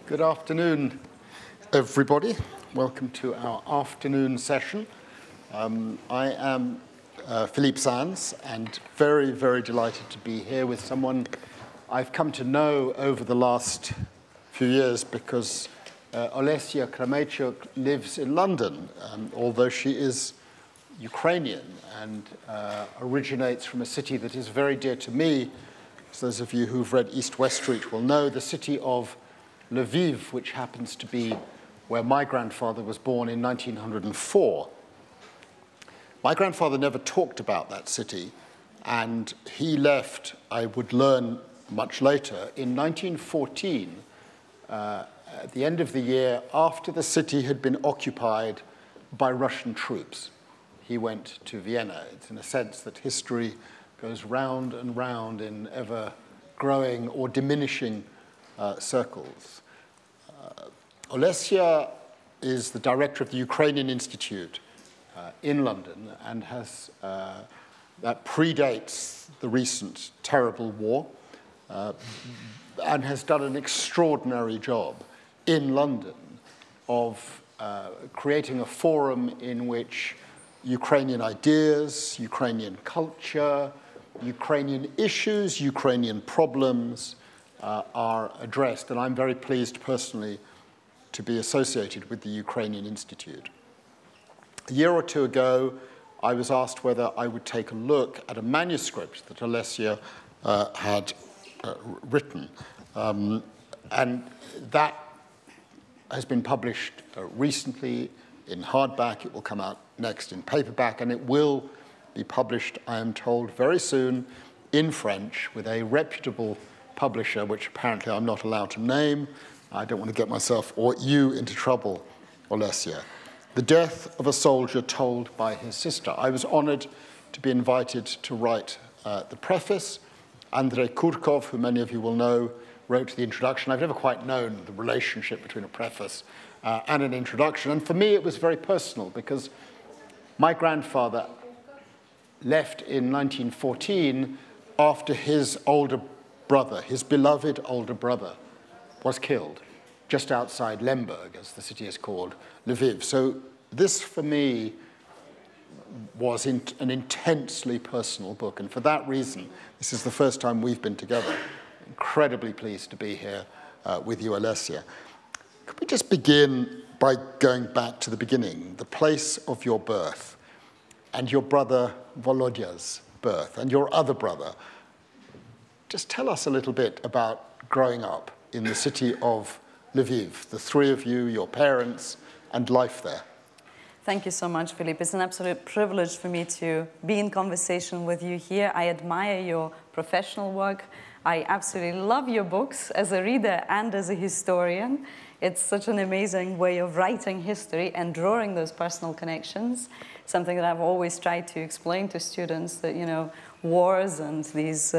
Good afternoon, everybody. Welcome to our afternoon session. I am Philippe Sands, and very, very delighted to be here with someone I've come to know over the last few years because Olesya Khromeychuk lives in London, although she is Ukrainian and originates from a city that is very dear to me. As those of you who've read East-West Street will know, the city of Lviv, which happens to be where my grandfather was born in 1904. My grandfather never talked about that city, and he left, I would learn much later, in 1914, at the end of the year after the city had been occupied by Russian troops. He went to Vienna. It's in a sense that history goes round and round in ever growing or diminishing circles. Olesya is the director of the Ukrainian Institute in London and has, that predates the recent terrible war and has done an extraordinary job in London of creating a forum in which Ukrainian ideas, Ukrainian culture, Ukrainian issues, Ukrainian problems are addressed, and I'm very pleased personally to be associated with the Ukrainian Institute. A year or two ago, I was asked whether I would take a look at a manuscript that Olesya had written, and that has been published recently in hardback. It will come out next in paperback, and it will be published, I am told, very soon in French with a reputable publisher, which apparently I'm not allowed to name. I don't want to get myself or you into trouble, Olesya. The Death of a Soldier Told by His Sister. I was honored to be invited to write the preface. Andrei Kurkov, who many of you will know, wrote the introduction. I've never quite known the relationship between a preface and an introduction. And for me, it was very personal because my grandfather left in 1914 after his older brother, his beloved older brother, was killed just outside Lemberg, as the city is called, Lviv. So this, for me, was an intensely personal book. And for that reason, this is the first time we've been together. Incredibly pleased to be here with you, Olesya. Could we just begin by going back to the beginning, the place of your birth, and your brother Volodya's birth, and your other brother? Just tell us a little bit about growing up in the city of Lviv, the three of you, your parents, and life there. Thank you so much, Philippe. It's an absolute privilege for me to be in conversation with you here. I admire your professional work. I absolutely love your books as a reader and as a historian. It's such an amazing way of writing history and drawing those personal connections, something that I've always tried to explain to students, that, you know, wars and these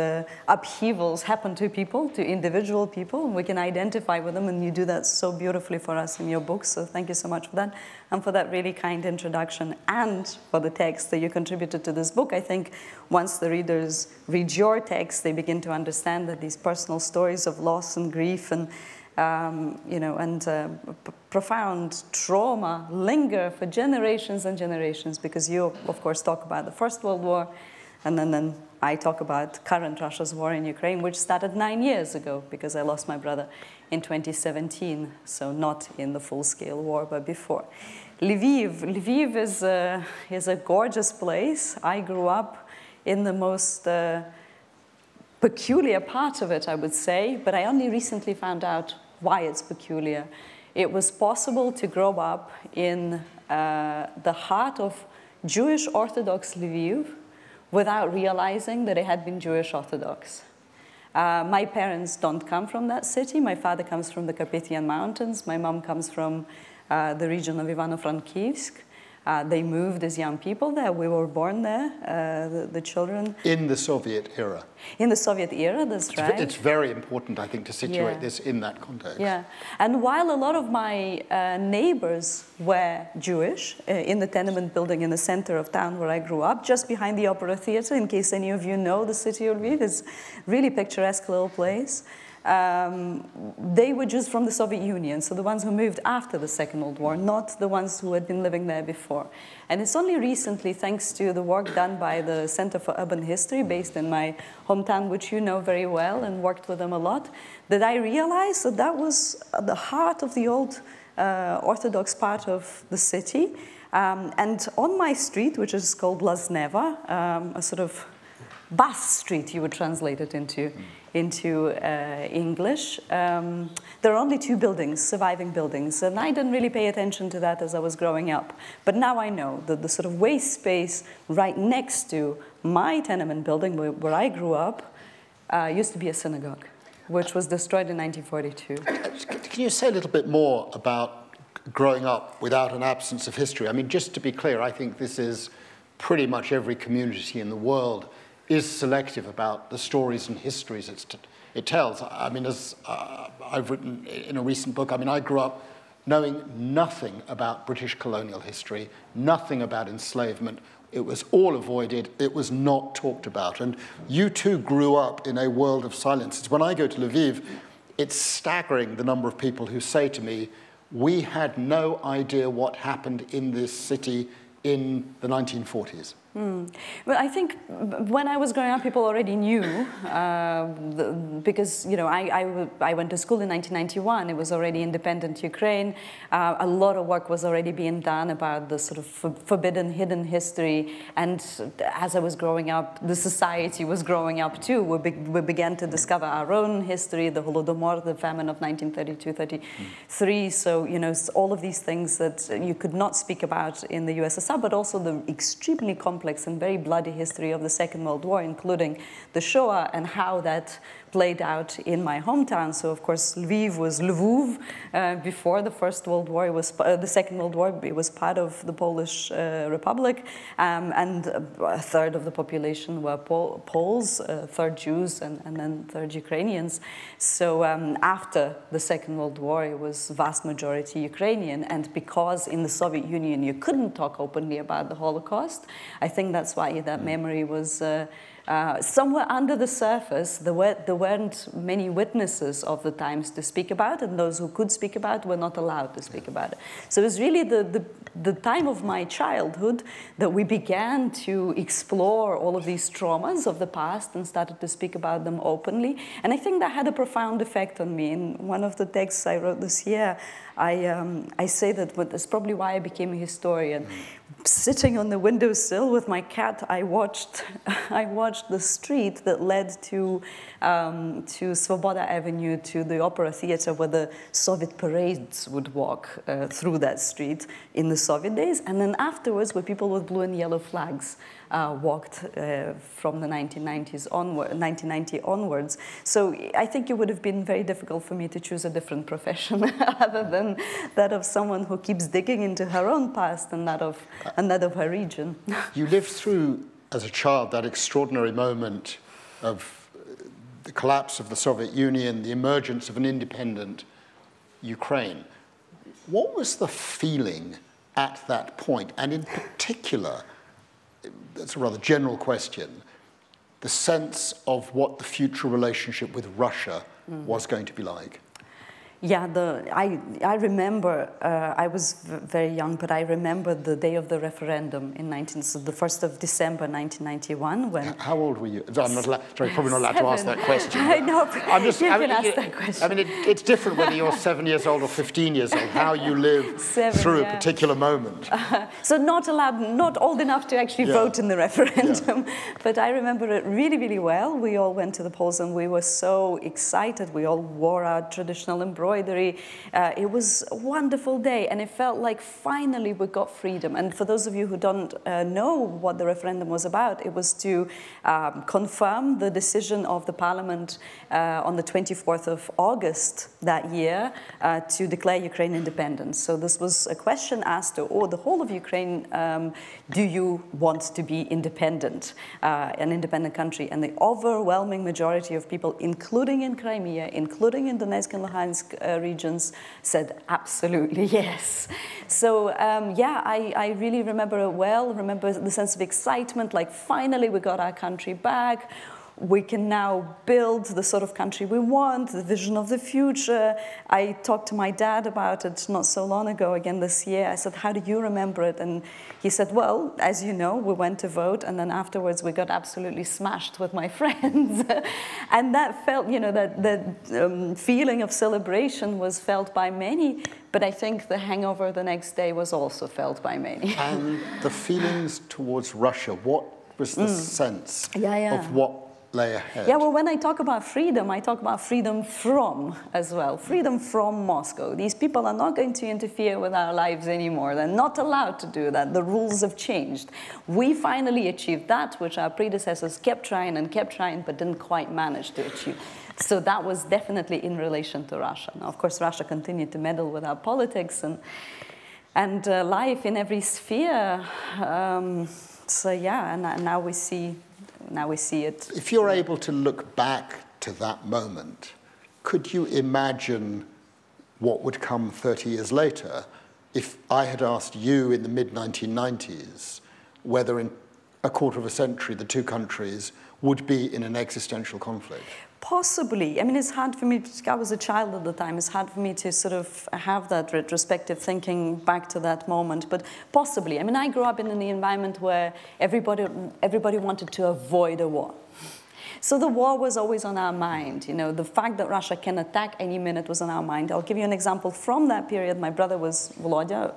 upheavals happen to people, to individual people, and we can identify with them, and you do that so beautifully for us in your books, so thank you so much for that, and for that really kind introduction, and for the text that you contributed to this book. I think once the readers read your text, they begin to understand that these personal stories of loss and grief and you know, and profound trauma linger for generations and generations, because you, of course, talk about the First World War, and then I talk about current Russia's war in Ukraine, which started 9 years ago, because I lost my brother in 2017, so not in the full-scale war, but before. Lviv is a gorgeous place. I grew up in the most peculiar part of it, I would say, but I only recently found out why it's peculiar. It was possible to grow up in the heart of Jewish Orthodox Lviv without realizing that it had been Jewish Orthodox. My parents don't come from that city. My father comes from the Carpathian Mountains. My mom comes from the region of Ivano-Frankivsk. They moved as young people there. We were born there, the children. In the Soviet era. In the Soviet era, that's right. It's very important, I think, to situate this in that context. Yeah, and while a lot of my neighbors were Jewish, in the tenement building in the center of town where I grew up, just behind the Opera Theater, in case any of you know the city of Lviv, it's a really picturesque little place. They were Jews from the Soviet Union, so the ones who moved after the Second World War, not the ones who had been living there before. And it's only recently, thanks to the work done by the Center for Urban History, based in my hometown, which you know very well and worked with them a lot, that I realized that that was the heart of the old Orthodox part of the city. And on my street, which is called Lazneva, a sort of bus street, you would translate it into English. There are only 2 buildings, surviving buildings, and I didn't really pay attention to that as I was growing up. But now I know that the sort of waste space right next to my tenement building, where I grew up, used to be a synagogue, which was destroyed in 1942. Can you say a little bit more about growing up without an absence of history? I mean, just to be clear, I think this is pretty much every community in the world is selective about the stories and histories it tells. I mean, as I've written in a recent book, I mean, I grew up knowing nothing about British colonial history, nothing about enslavement. It was all avoided. It was not talked about. And you too grew up in a world of silences. When I go to Lviv, it's staggering the number of people who say to me, we had no idea what happened in this city in the 1940s. Well, I think when I was growing up, people already knew, because, you know, I went to school in 1991. It was already independent Ukraine. A lot of work was already being done about the sort of forbidden, hidden history. And as I was growing up, the society was growing up too. We began to discover our own history, the Holodomor, the famine of 1932-33. So, you know, all of these things that you could not speak about in the USSR, but also the extremely complex and very bloody history of the Second World War, including the Shoah and how that played out in my hometown. So, of course, Lviv was Lvov before the First World War. It was the Second World War. It was part of the Polish Republic, and a third of the population were Poles, a third Jews, and then third Ukrainians. So, after the Second World War, it was vast majority Ukrainian, and because in the Soviet Union you couldn't talk openly about the Holocaust, I think that's why that memory was somewhere under the surface. There weren't many witnesses of the times to speak about, and those who could speak about were not allowed to speak about it. So it was really the time of my childhood that we began to explore all of these traumas of the past and started to speak about them openly. And I think that had a profound effect on me. In one of the texts I wrote this year, I say that that's probably why I became a historian. Sitting on the windowsill with my cat, I watched the street that led to Svoboda Avenue, to the Opera Theater, where the Soviet parades would walk through that street in the Soviet days, and then afterwards, where people with blue and yellow flags walked from the 1990 onwards. So I think it would have been very difficult for me to choose a different profession other than that of someone who keeps digging into her own past and that of her region. You lived through, as a child, that extraordinary moment of the collapse of the Soviet Union, the emergence of an independent Ukraine. What was the feeling at that point? And in particular, that's a rather general question, the sense of what the future relationship with Russia was going to be like. Yeah, I remember, I was very young, but I remember the day of the referendum so the 1st of December 1991. When How old were you? I'm not allowed, sorry, probably not allowed to ask that question. I know, you can ask that I question. mean, it's different whether you're 7 years old or 15 years old, how you live through a particular moment. So not old enough to actually vote in the referendum. But I remember it really, really well. We all went to the polls and we were so excited. We all wore our traditional embroidery embroidery. It was a wonderful day, and it felt like finally we got freedom. And for those of you who don't know what the referendum was about, it was to confirm the decision of the parliament on the 24th of August that year to declare Ukraine independence. So this was a question asked to the whole of Ukraine, do you want to be independent, an independent country? And the overwhelming majority of people, including in Crimea, including in Donetsk and Luhansk regions, said absolutely yes. So yeah, I really remember it well, remember the sense of excitement, like finally we got our country back. We can now build the sort of country we want, the vision of the future. I talked to my dad about it not so long ago, again this year. I said, how do you remember it? And he said, well, as you know, we went to vote, and then afterwards we got absolutely smashed with my friends. And that felt, you know, that feeling of celebration was felt by many, but I think the hangover the next day was also felt by many. And the feelings towards Russia, what was the sense of what lay ahead? Yeah, well, when I talk about freedom, I talk about freedom from as well. Freedom from Moscow. These people are not going to interfere with our lives anymore. They're not allowed to do that. The rules have changed. We finally achieved that, which our predecessors kept trying, but didn't quite manage to achieve. So that was definitely in relation to Russia. Now, of course, Russia continued to meddle with our politics and life in every sphere. So yeah, and now we see it. If you're able to look back to that moment, could you imagine what would come 30 years later if I had asked you in the mid-1990s whether in a quarter of a century the two countries would be in an existential conflict? Possibly. I mean, it's hard for me, I was a child at the time, it's hard for me to sort of have that retrospective thinking back to that moment, but possibly. I mean, I grew up in an environment where everybody wanted to avoid a war. So the war was always on our mind. You know, the fact that Russia can attack any minute was on our mind. I'll give you an example from that period. My brother was Volodya,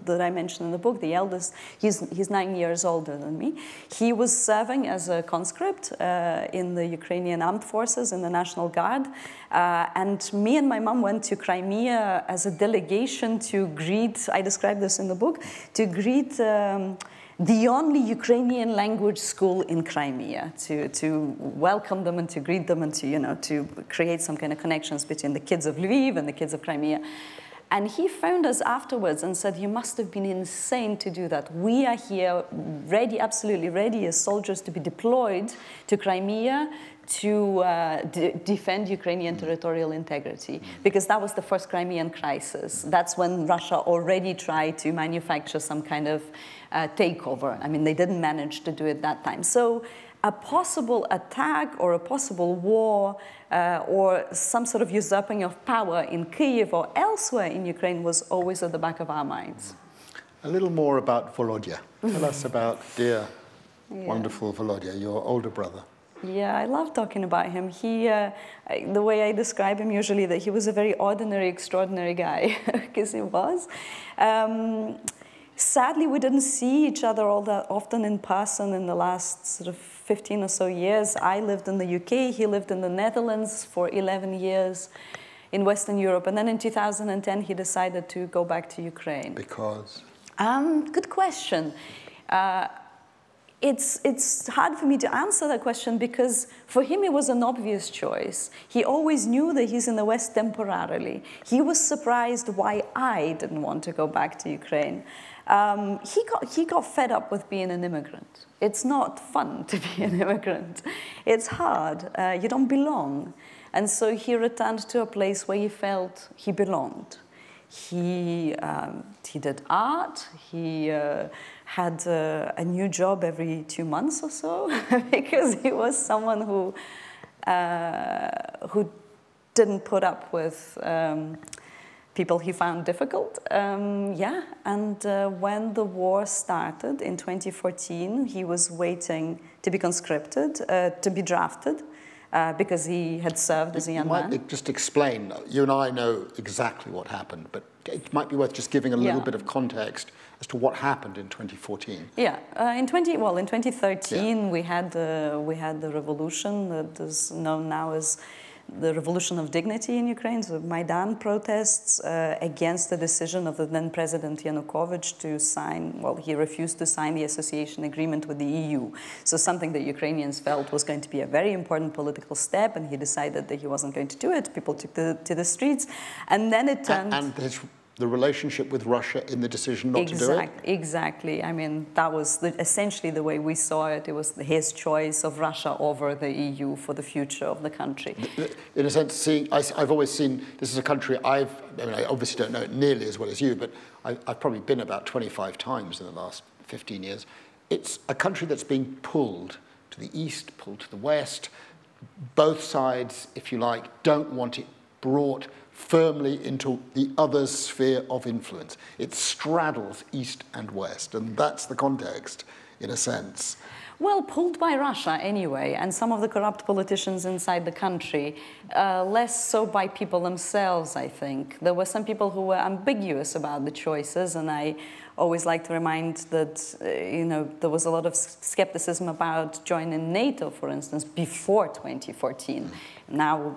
that I mentioned in the book, the eldest. He's 9 years older than me. He was serving as a conscript in the Ukrainian armed forces, in the National Guard. And me and my mom went to Crimea as a delegation to greet, I describe this in the book, to greet the only Ukrainian language school in Crimea, to welcome them and to greet them and to, you know, to create some kind of connections between the kids of Lviv and the kids of Crimea. And he phoned us afterwards and said, you must have been insane to do that. We are here ready, absolutely ready as soldiers to be deployed to Crimea to defend Ukrainian territorial integrity, because that was the first Crimean crisis. That's when Russia already tried to manufacture some kind of takeover. I mean, they didn't manage to do it that time. So a possible attack or a possible war or some sort of usurping of power in Kyiv or elsewhere in Ukraine was always at the back of our minds. A little more about Volodya. Tell us about dear, wonderful Volodya, your older brother. Yeah, I love talking about him. He, the way I describe him usually, that he was a very ordinary, extraordinary guy, because he was. Sadly, we didn't see each other all that often in person in the last sort of 15 or so years. I lived in the UK, he lived in the Netherlands for 11 years in Western Europe. And then in 2010, he decided to go back to Ukraine. Because? Good question. It's hard for me to answer that question because for him it was an obvious choice. He always knew that he's in the West temporarily. He was surprised why I didn't want to go back to Ukraine. He got fed up with being an immigrant. It's not fun to be an immigrant. It's hard. You don't belong. And so he returned to a place where he felt he belonged. He did art. He had a new job every 2 months or so because he was someone who didn't put up with people he found difficult. And when the war started in 2014, he was waiting to be conscripted, to be drafted. Because he had served as a young man. Might just explain, you and I know exactly what happened, but it might be worth just giving a little bit of context as to what happened in 2014. Yeah, in 2013 we had the revolution that is known now as the Revolution of Dignity in Ukraine, so Maidan protests against the decision of the then President Yanukovych to sign, well, he refused to sign the association agreement with the EU. So something that Ukrainians felt was going to be a very important political step, and he decided that he wasn't going to do it. People took to the streets, and then it turned... And the relationship with Russia in the decision not to do it? Exactly. I mean, that was essentially the way we saw it. It was his choice of Russia over the EU for the future of the country. In a sense, I've always seen, this is a country I obviously don't know it nearly as well as you, but I've probably been about 25 times in the last 15 years. It's a country that's being pulled to the east, pulled to the west. Both sides, if you like, don't want it brought firmly into the other's sphere of influence. It straddles east and west, and that's the context, in a sense. Well, pulled by Russia anyway, and some of the corrupt politicians inside the country, less so by people themselves, I think. There were some people who were ambiguous about the choices, and I always like to remind that, there was a lot of skepticism about joining NATO, for instance, before 2014. Now,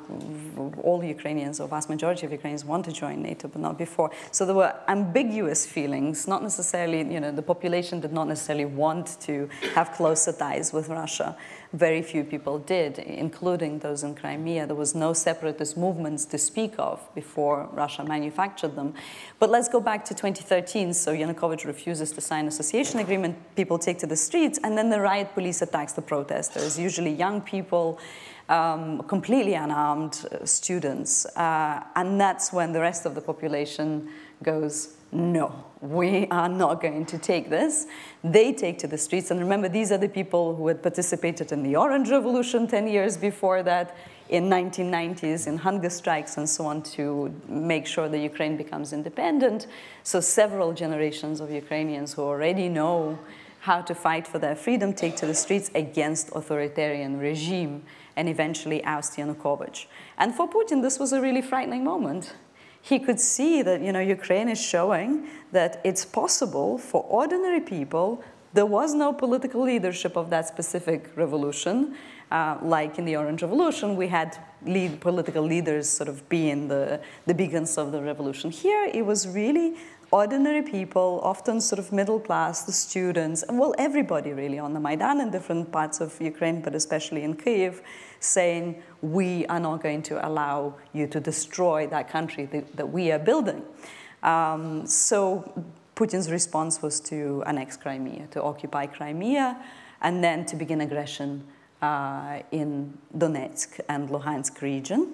all Ukrainians, or vast majority of Ukrainians, want to join NATO, but not before. So there were ambiguous feelings, not necessarily, the population did not necessarily want to have closer ties with Russia. Very few people did, including those in Crimea. There was no separatist movements to speak of before Russia manufactured them. But let's go back to 2013. So Yanukovych refuses to sign an association agreement. People take to the streets, and then the riot police attacks the protesters, usually young people, completely unarmed students. And that's when the rest of the population goes, no, we are not going to take this. They take to the streets. And remember, these are the people who had participated in the Orange Revolution 10 years before that, in 1990s, in hunger strikes and so on, to make sure that Ukraine becomes independent. So several generations of Ukrainians who already know how to fight for their freedom take to the streets against authoritarian regime and eventually oust Yanukovych. And for Putin, this was a really frightening moment. He could see that, Ukraine is showing that it's possible for ordinary people. There was no political leadership of that specific revolution. Like in the Orange Revolution, we had political leaders sort of being the beacons of the revolution. Here, it was really ordinary people, often sort of middle class, the students, and well, everybody really on the Maidan in different parts of Ukraine, but especially in Kyiv, saying, we are not going to allow you to destroy that country that we are building. So Putin's response was to annex Crimea, to occupy Crimea, and then to begin aggression in Donetsk and Luhansk region.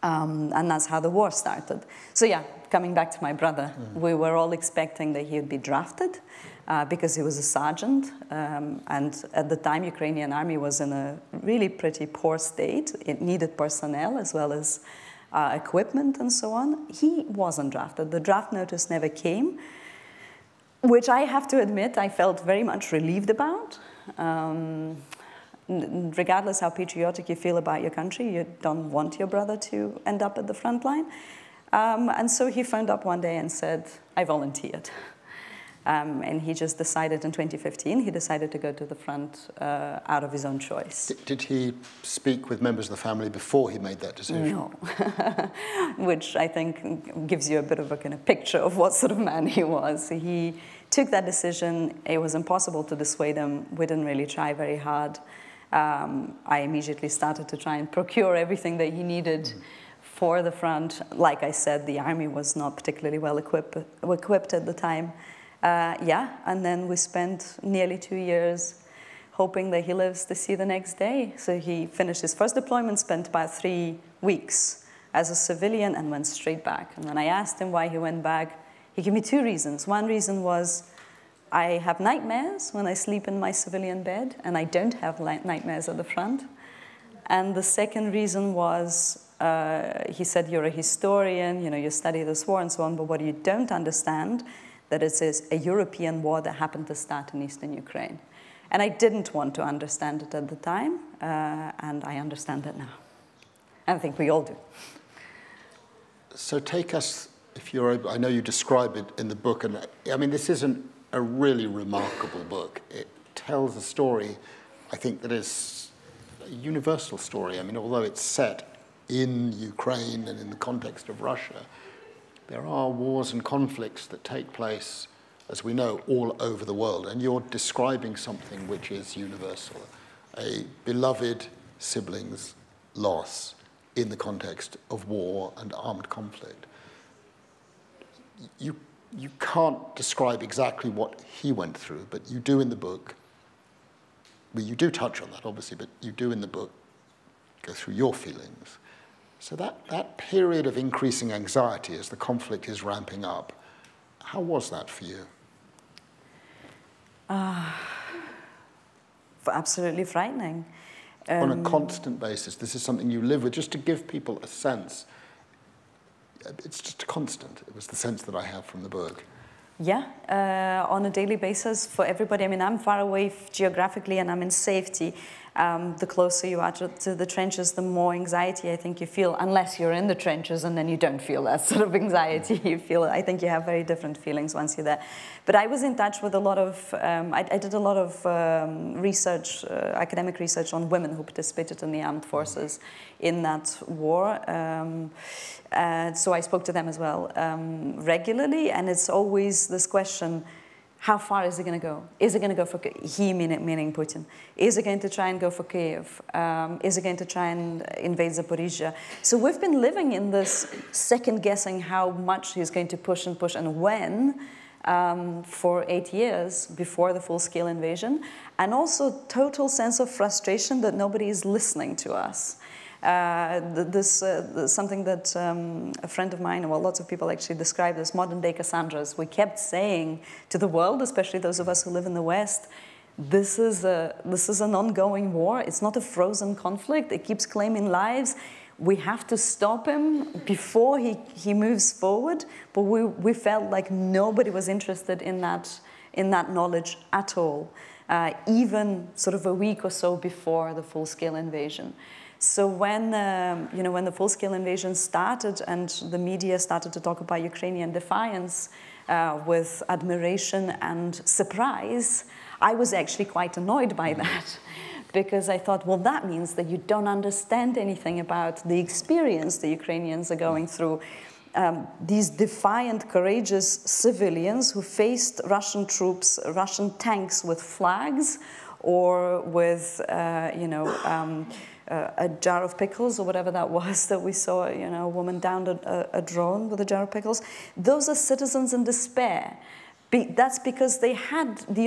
And that's how the war started. So yeah, coming back to my brother, we were all expecting that he would be drafted because he was a sergeant. And at the time, Ukrainian army was in a really pretty poor state. It needed personnel as well as equipment and so on. He wasn't drafted. The draft notice never came, which I have to admit I felt very much relieved about. Regardless how patriotic you feel about your country, you don't want your brother to end up at the front line. And so he phoned up one day and said, I volunteered. And he just decided in 2015, he decided to go to the front out of his own choice. Did he speak with members of the family before he made that decision? No, which I think gives you a bit of a kind of picture of what sort of man he was. He took that decision. It was impossible to dissuade him. We didn't really try very hard. I immediately started to try and procure everything that he needed for the front. Like I said, the army was not particularly well equipped at the time. And then we spent nearly 2 years hoping that he lives to see the next day. So he finished his first deployment, spent about 3 weeks as a civilian, and went straight back. And when I asked him why he went back, he gave me 2 reasons. One reason was, I have nightmares when I sleep in my civilian bed, and I don't have nightmares at the front. And the second reason was, he said, you're a historian, you study this war and so on, but what you don't understand, that it is a European war that happened to start in eastern Ukraine. And I didn't want to understand it at the time, and I understand it now. And I think we all do. So take us, if you're able, I know you describe it in the book, and I mean, this isn't a really remarkable book. It tells a story, I think, that is a universal story. I mean, although it's set in Ukraine and in the context of Russia, there are wars and conflicts that take place, as we know, all over the world. And you're describing something which is universal, a beloved sibling's loss in the context of war and armed conflict. You can't describe exactly what he went through, but you do in the book. Well, you do touch on that, obviously, but you do in the book go through your feelings. So that period of increasing anxiety as the conflict is ramping up, how was that for you? Absolutely frightening. On a constant basis, this is something you live with, just to give people a sense. It's just a constant. It was the sense that I have from the book. Yeah, on a daily basis for everybody. I mean, I'm far away geographically and I'm in safety. The closer you are to the trenches, the more anxiety I think you feel, unless you're in the trenches and then you don't feel that sort of anxiety. You feel, I think you have very different feelings once you're there. But I was in touch with a lot of, I did a lot of research, academic research on women who participated in the armed forces in that war. So I spoke to them as well regularly, and it's always this question, how far is it going to go? Is it going to go for, he meaning Putin, is it going to try and go for Kiev? Is it going to try and invade Zaporizhia? So we've been living in this second guessing how much he's going to push and when for 8 years before the full-scale invasion, and also total sense of frustration that nobody is listening to us. Something that a friend of mine, well, lots of people actually describe as modern-day Cassandras. We kept saying to the world, especially those of us who live in the West, this is an ongoing war. It's not a frozen conflict. It keeps claiming lives. We have to stop him before he moves forward. But we felt like nobody was interested in that knowledge at all, even sort of a week or so before the full-scale invasion. So when when the full-scale invasion started and the media started to talk about Ukrainian defiance with admiration and surprise, I was actually quite annoyed by that, because I thought, well, that means that you don't understand anything about the experience the Ukrainians are going through. These defiant, courageous civilians who faced Russian troops, Russian tanks with flags, or with a jar of pickles or whatever that was that we saw, a woman downed a drone with a jar of pickles. Those are citizens in despair. That's because the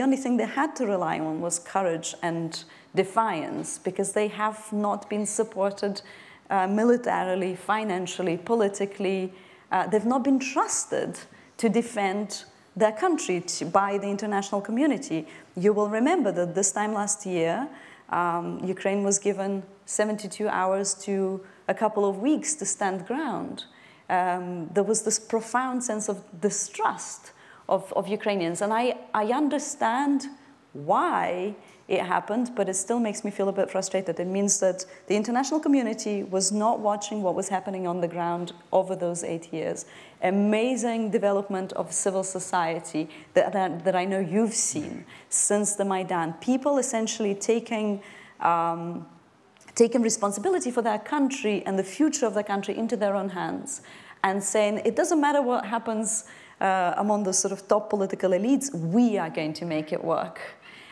only thing they had to rely on was courage and defiance, because they have not been supported militarily, financially, politically. They've not been trusted to defend their country by the international community. You will remember that this time last year, Ukraine was given 72 hours to a couple of weeks to stand ground. There was this profound sense of distrust of Ukrainians. And I understand why it happened, but it still makes me feel a bit frustrated. It means that the international community was not watching what was happening on the ground over those 8 years. Amazing development of civil society that I know you've seen since the Maidan. People essentially taking responsibility for their country and the future of their country into their own hands, and saying, it doesn't matter what happens among the sort of top political elites, we are going to make it work.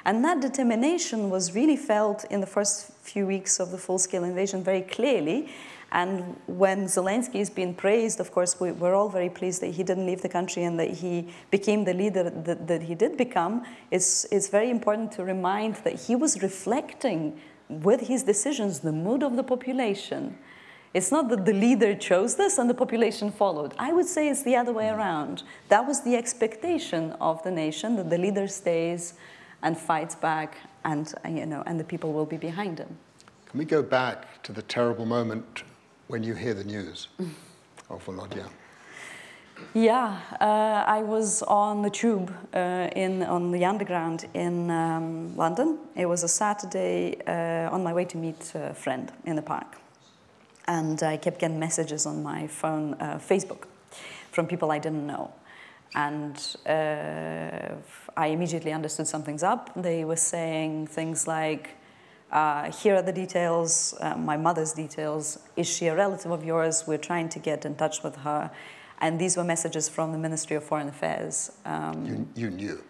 And that determination was really felt in the first few weeks of the full-scale invasion very clearly. And when Zelensky is being praised, of course, we're all very pleased that he didn't leave the country and that he became the leader that he did become. It's very important to remind that he was reflecting with his decisions the mood of the population. It's not that the leader chose this and the population followed. I would say it's the other way around. That was the expectation of the nation, that the leader stays and fights back, and the people will be behind him. Can we go back to the terrible moment when you hear the news of Volodya? Yeah, I was on the tube on the underground in London. It was a Saturday on my way to meet a friend in the park. And I kept getting messages on my phone, Facebook, from people I didn't know. And I immediately understood something's up. They were saying things like, Here are the details, my mother's details. Is she a relative of yours? We're trying to get in touch with her. And these were messages from the Ministry of Foreign Affairs. You knew?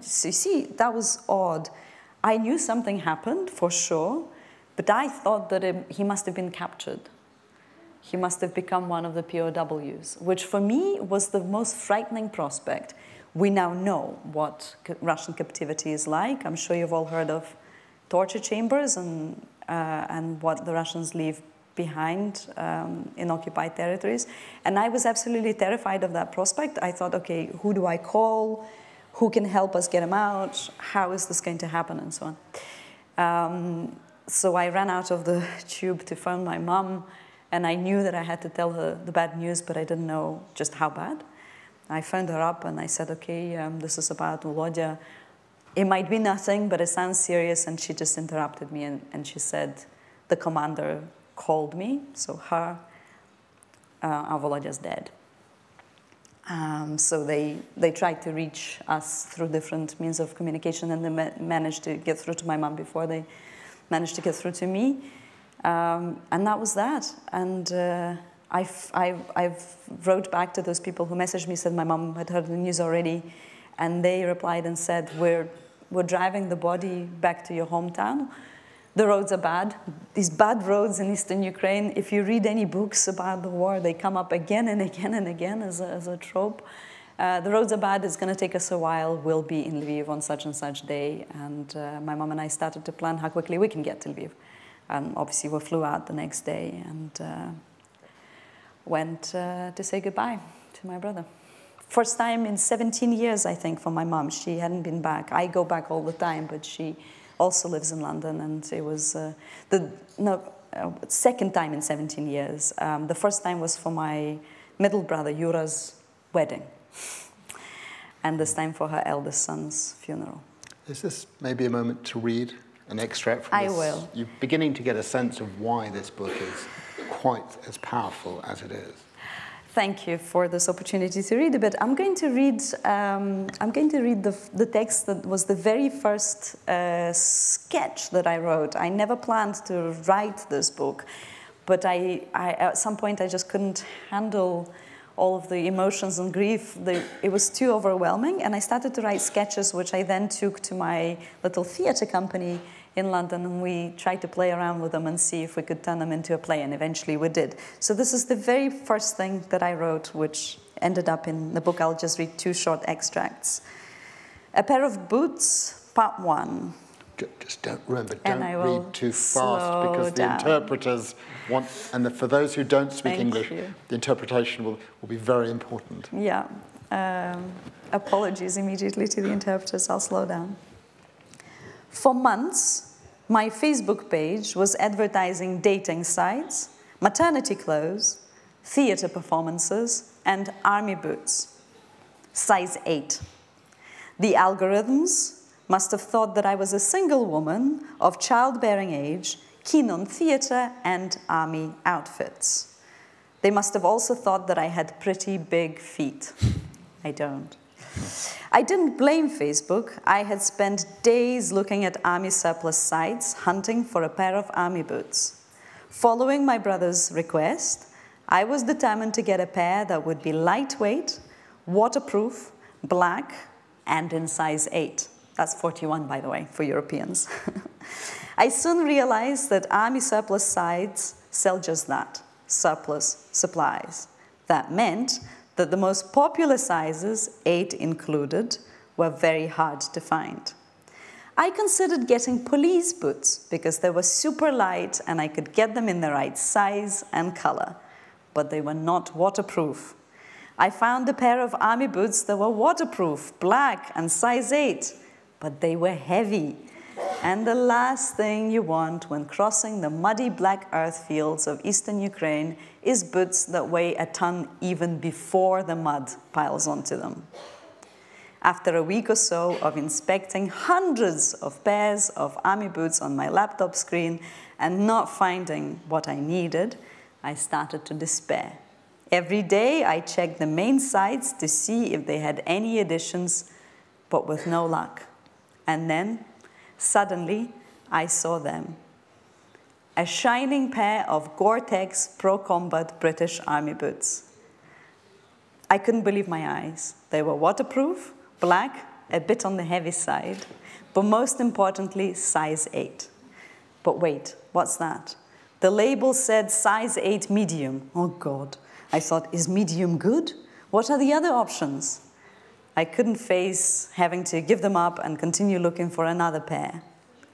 See, that was odd. I knew something happened, for sure, but I thought that he must have been captured. He must have become one of the POWs, which for me was the most frightening prospect. We now know what Russian captivity is like. I'm sure you've all heard of torture chambers and what the Russians leave behind in occupied territories. And I was absolutely terrified of that prospect. I thought, okay, who do I call? Who can help us get him out? How is this going to happen? And so on. So I ran out of the tube to phone my mom, and I knew that I had to tell her the bad news, but I didn't know just how bad. I phoned her up and I said, okay, this is about Volodya. It might be nothing, but it sounds serious. And she just interrupted me and she said, the commander called me, so her, our Volodya's dead. So they tried to reach us through different means of communication, and they managed to get through to my mom before they managed to get through to me. And that was that. And I've wrote back to those people who messaged me, said my mom had heard the news already, and they replied and said, we're driving the body back to your hometown. The roads are bad. These bad roads in eastern Ukraine, if you read any books about the war, they come up again and again and again as a trope. The roads are bad. It's going to take us a while. We'll be in Lviv on such and such day. And my mom and I started to plan how quickly we can get to Lviv. And obviously, we flew out the next day and went to say goodbye to my brother. First time in 17 years, I think, for my mom. She hadn't been back. I go back all the time, but she also lives in London, and it was second time in 17 years. The first time was for my middle brother, Yura's wedding, and this time for her eldest son's funeral. Is this maybe a moment to read an extract from this? I will. You're beginning to get a sense of why this book is quite as powerful as it is. Thank you for this opportunity to read a bit. I'm going to read the text that was the very first sketch that I wrote. I never planned to write this book, but at some point I just couldn't handle all of the emotions and grief. It was too overwhelming, and I started to write sketches, which I then took to my little theatre company in London, and we tried to play around with them and see if we could turn them into a play, and eventually we did. So this is the very first thing that I wrote, which ended up in the book. I'll just read 2 short extracts. A pair of boots, part 1. Just don't read too fast, because the interpreters want, and for those who don't speak English, the interpretation will be very important. Yeah. Apologies immediately to the interpreters. I'll slow down. For months, my Facebook page was advertising dating sites, maternity clothes, theatre performances, and army boots. Size 8. The algorithms must have thought that I was a single woman of childbearing age, keen on theatre and army outfits. They must have also thought that I had pretty big feet. I don't. I didn't blame Facebook. I had spent days looking at army surplus sites, hunting for a pair of army boots. Following my brother's request, I was determined to get a pair that would be lightweight, waterproof, black, and in size 8. That's 41, by the way, for Europeans. I soon realized that army surplus sites sell just that, surplus supplies. That meant that the most popular sizes, 8 included, were very hard to find. I considered getting police boots because they were super light and I could get them in the right size and color, but they were not waterproof. I found a pair of army boots that were waterproof, black, and size 8, but they were heavy. And the last thing you want when crossing the muddy black earth fields of eastern Ukraine is boots that weigh a ton even before the mud piles onto them. After a week or so of inspecting hundreds of pairs of army boots on my laptop screen and not finding what I needed, I started to despair. Every day I checked the main sites to see if they had any additions, but with no luck. And then, suddenly, I saw them. A shining pair of Gore-Tex pro-combat British Army boots. I couldn't believe my eyes. They were waterproof, black, a bit on the heavy side, but most importantly, size 8. But wait, what's that? The label said size 8 medium. Oh God. I thought, is medium good? What are the other options? I couldn't face having to give them up and continue looking for another pair.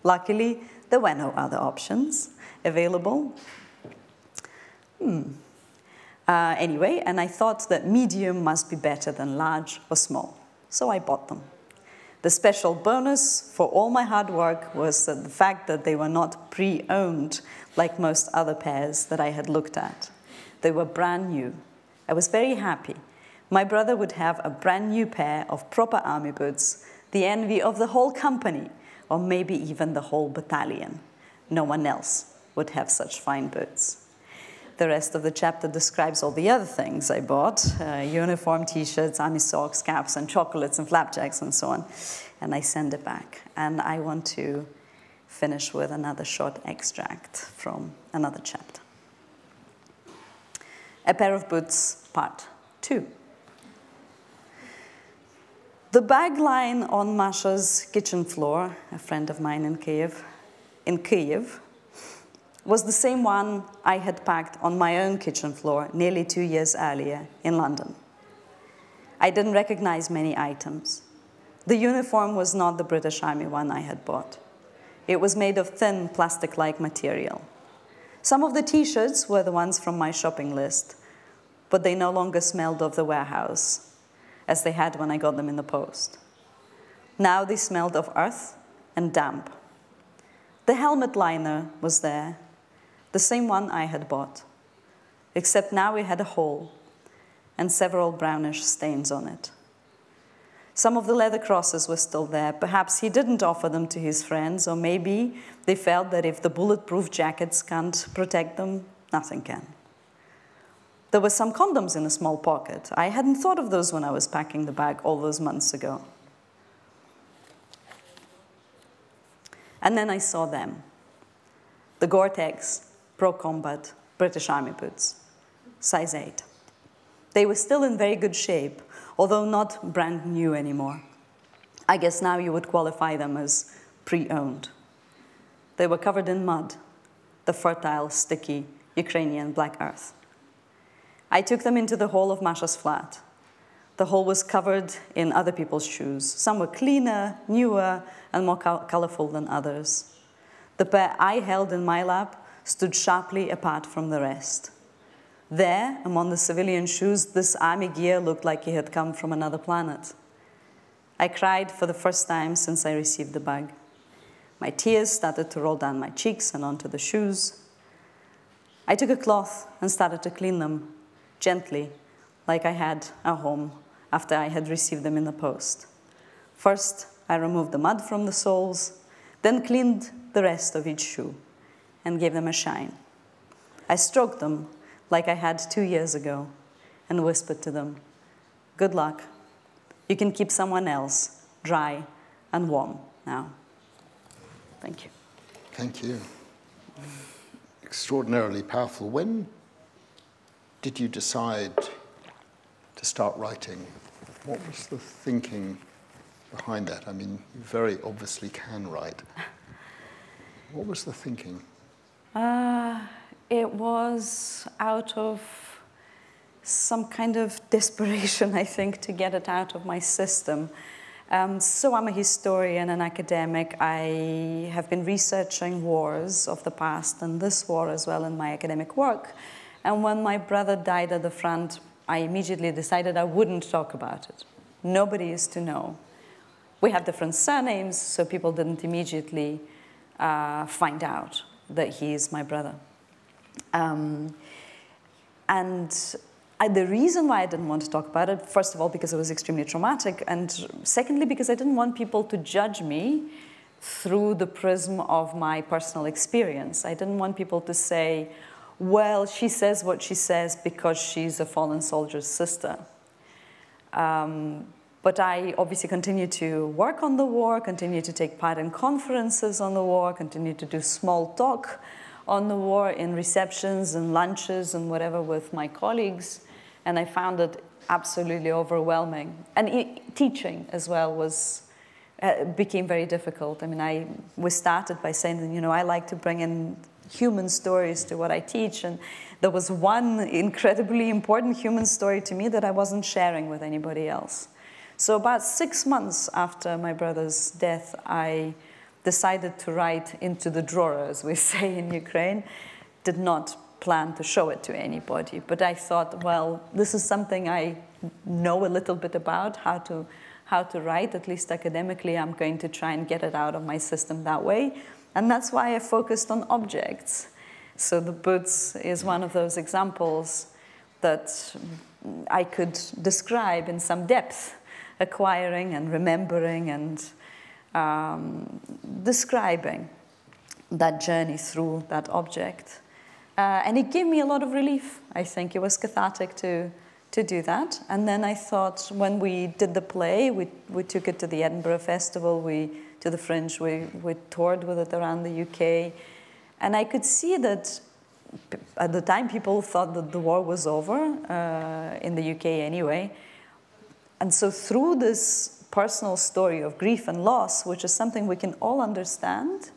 Luckily, there were no other options available. Anyway, and I thought that medium must be better than large or small, so I bought them. The special bonus for all my hard work was the fact that they were not pre-owned like most other pairs that I had looked at. They were brand new. I was very happy. My brother would have a brand new pair of proper army boots, the envy of the whole company, or maybe even the whole battalion. No one else would have such fine boots. The rest of the chapter describes all the other things I bought, uniform, t-shirts, army socks, caps, and chocolates, and flapjacks, and so on. And I send it back. And I want to finish with another short extract from another chapter. A pair of boots, part 2. The bag lying on Masha's kitchen floor, a friend of mine in Kyiv, was the same one I had packed on my own kitchen floor nearly 2 years earlier in London. I didn't recognize many items. The uniform was not the British Army one I had bought. It was made of thin, plastic-like material. Some of the t-shirts were the ones from my shopping list, but they no longer smelled of the warehouse, as they had when I got them in the post. Now they smelled of earth and damp. The helmet liner was there, the same one I had bought, except now it had a hole and several brownish stains on it. Some of the leather crosses were still there. Perhaps he didn't offer them to his friends, or maybe they felt that if the bulletproof jackets can't protect them, nothing can. There were some condoms in a small pocket. I hadn't thought of those when I was packing the bag all those months ago. And then I saw them. The Gore-Tex pro-combat British Army boots, size 8. They were still in very good shape, although not brand new anymore. I guess now you would qualify them as pre-owned. They were covered in mud, the fertile, sticky Ukrainian black earth. I took them into the hall of Masha's flat. The hall was covered in other people's shoes. Some were cleaner, newer, and more colorful than others. The pair I held in my lap stood sharply apart from the rest. There, among the civilian shoes, this army gear looked like it had come from another planet. I cried for the first time since I received the bag. My tears started to roll down my cheeks and onto the shoes. I took a cloth and started to clean them, gently, like I had at home after I had received them in the post. First, I removed the mud from the soles, then cleaned the rest of each shoe and gave them a shine. I stroked them like I had 2 years ago and whispered to them, "Good luck. You can keep someone else dry and warm now." Thank you. Thank you. Extraordinarily powerful. When did you decide to start writing? What was the thinking behind that? I mean, you very obviously can write. What was the thinking? It was out of some kind of desperation, I think, to get it out of my system. So I'm a historian and academic. I have been researching wars of the past and this war as well in my academic work. And when my brother died at the front, I immediately decided I wouldn't talk about it. Nobody is to know. We have different surnames, so people didn't immediately find out that he is my brother. The reason why I didn't want to talk about it, first of all, because it was extremely traumatic, and secondly, because I didn't want people to judge me through the prism of my personal experience. I didn't want people to say, well, she says what she says because she's a fallen soldier's sister. But I obviously continued to work on the war, continued to take part in conferences on the war, continued to do small talk on the war in receptions and lunches and whatever with my colleagues. And I found it absolutely overwhelming. And teaching as well became very difficult. I mean, we started by saying that, you know, I like to bring in human stories to what I teach. And there was one incredibly important human story to me that I wasn't sharing with anybody else. So about 6 months after my brother's death, I decided to write into the drawer, as we say in Ukraine. Did not plan to show it to anybody, but I thought, well, this is something I know a little bit about, how to write, at least academically. I'm going to try and get it out of my system that way. And that's why I focused on objects. So the boots is one of those examples that I could describe in some depth, acquiring and remembering and describing that journey through that object. And it gave me a lot of relief. I think it was cathartic to do that. And then I thought, when we did the play, we took it to the Edinburgh Festival, to the Fringe, we toured with it around the UK. And I could see that at the time people thought that the war was over, in the UK anyway. And so through this personal story of grief and loss, which is something we can all understand,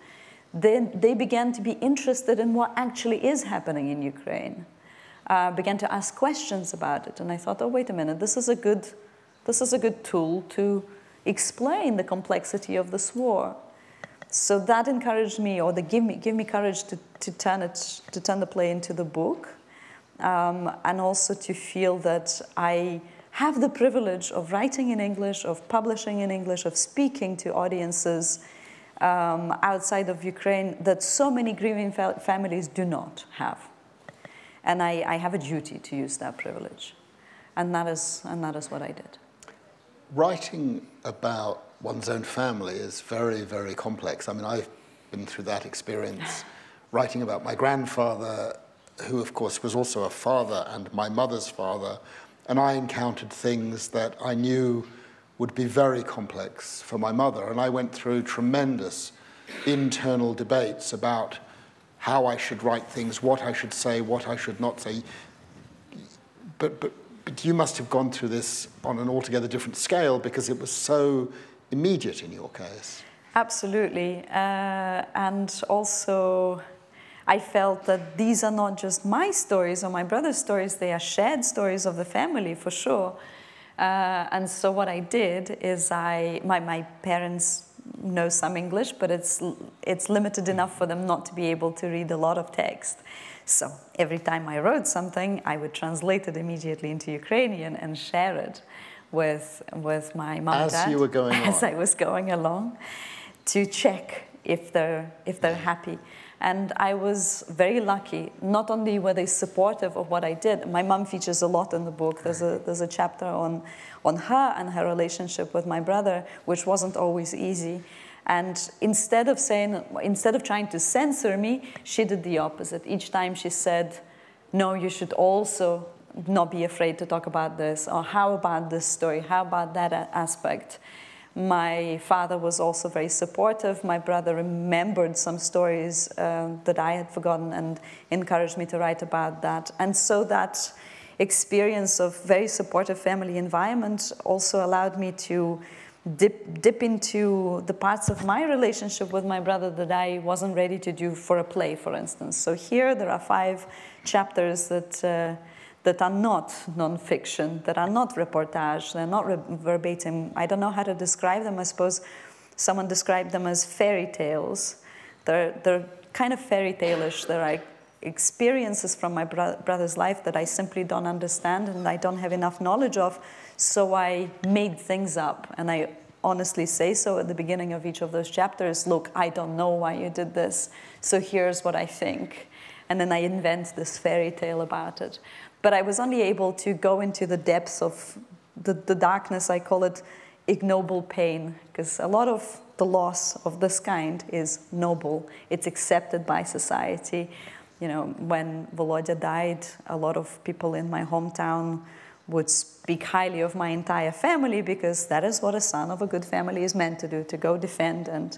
they began to be interested in what actually is happening in Ukraine, began to ask questions about it. And I thought, oh, wait a minute, this is a good tool to explain the complexity of this war. So that encouraged me, or they gave me courage to turn the play into the book, and also to feel that I have the privilege of writing in English, of publishing in English, of speaking to audiences outside of Ukraine that so many grieving families do not have. And I have a duty to use that privilege. And that is what I did. Writing about one's own family is very, very complex. I mean, I've been through that experience, writing about my grandfather, who of course was also a father, and my mother's father, and I encountered things that I knew would be very complex for my mother, and I went through tremendous internal debates about how I should write things, what I should say, what I should not say. But you must have gone through this on an altogether different scale, because it was so immediate in your case. Absolutely. And also, I felt that these are not just my stories or my brother's stories, they are shared stories of the family, for sure. And so what I did is my parents know some English, but it's limited enough for them not to be able to read a lot of text. So every time I wrote something, I would translate it immediately into Ukrainian and share it with my mom and dad. As you were going on. As I was going along, to check if they're happy. And I was very lucky. Not only were they supportive of what I did, my mom features a lot in the book. There's a chapter on her and her relationship with my brother, which wasn't always easy. And instead of trying to censor me, she did the opposite. Each time she said, no, you should also not be afraid to talk about this, or how about this story, how about that aspect. My father was also very supportive. My brother remembered some stories that I had forgotten and encouraged me to write about that. And so that experience of very supportive family environment also allowed me to dip into the parts of my relationship with my brother that I wasn't ready to do for a play, for instance. So here there are 5 chapters that are not non-fiction, that are not reportage, they're not verbatim. I don't know how to describe them. I suppose someone described them as fairy tales. They're kind of fairy tale-ish. They're like experiences from my brother's life that I simply don't understand and I don't have enough knowledge of, so I made things up. And I honestly say so at the beginning of each of those chapters. Look, I don't know why you did this, so here's what I think. And then I invent this fairy tale about it. But I was only able to go into the depths of the darkness. I call it ignoble pain, because a lot of the loss of this kind is noble. It's accepted by society. You know, when Volodya died, a lot of people in my hometown would speak highly of my entire family, because that is what a son of a good family is meant to do, to go defend and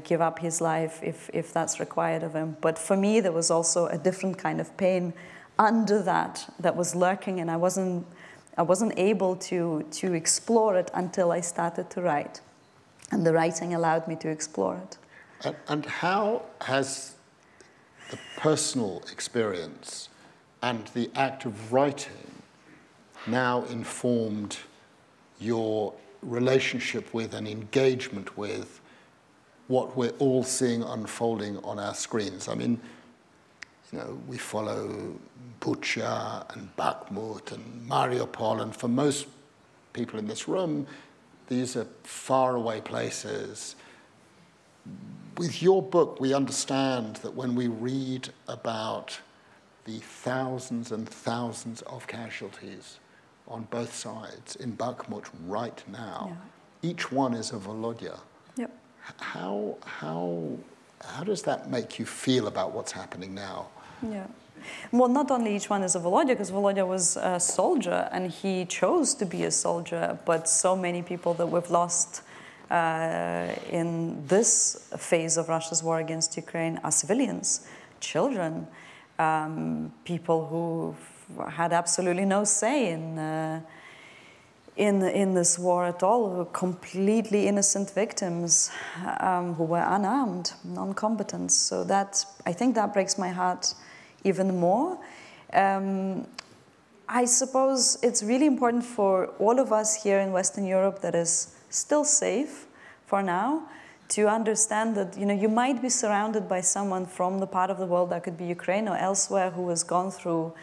give up his life if that's required of him. But for me, there was also a different kind of pain under that was lurking, and I wasn't able to explore it until I started to write. And the writing allowed me to explore it. And how has the personal experience and the act of writing now informed your relationship with and engagement with what we're all seeing unfolding on our screens? I mean, you know, we follow Bucha and Bakhmut and Mariupol, and for most people in this room, these are faraway places. With your book, we understand that when we read about the thousands and thousands of casualties on both sides in Bakhmut right now, each one is a Volodya. Yep. How does that make you feel about what's happening now? Yeah. Well, not only each one is a Volodya, because Volodya was a soldier and he chose to be a soldier, but so many people that we've lost in this phase of Russia's war against Ukraine are civilians, children, people who had absolutely no say in this war at all, who were completely innocent victims, who were unarmed, non-combatants. So that, I think that breaks my heart even more. I suppose it's really important for all of us here in Western Europe that is still safe for now to understand that, you know, you might be surrounded by someone from the part of the world, that could be Ukraine or elsewhere, who has gone through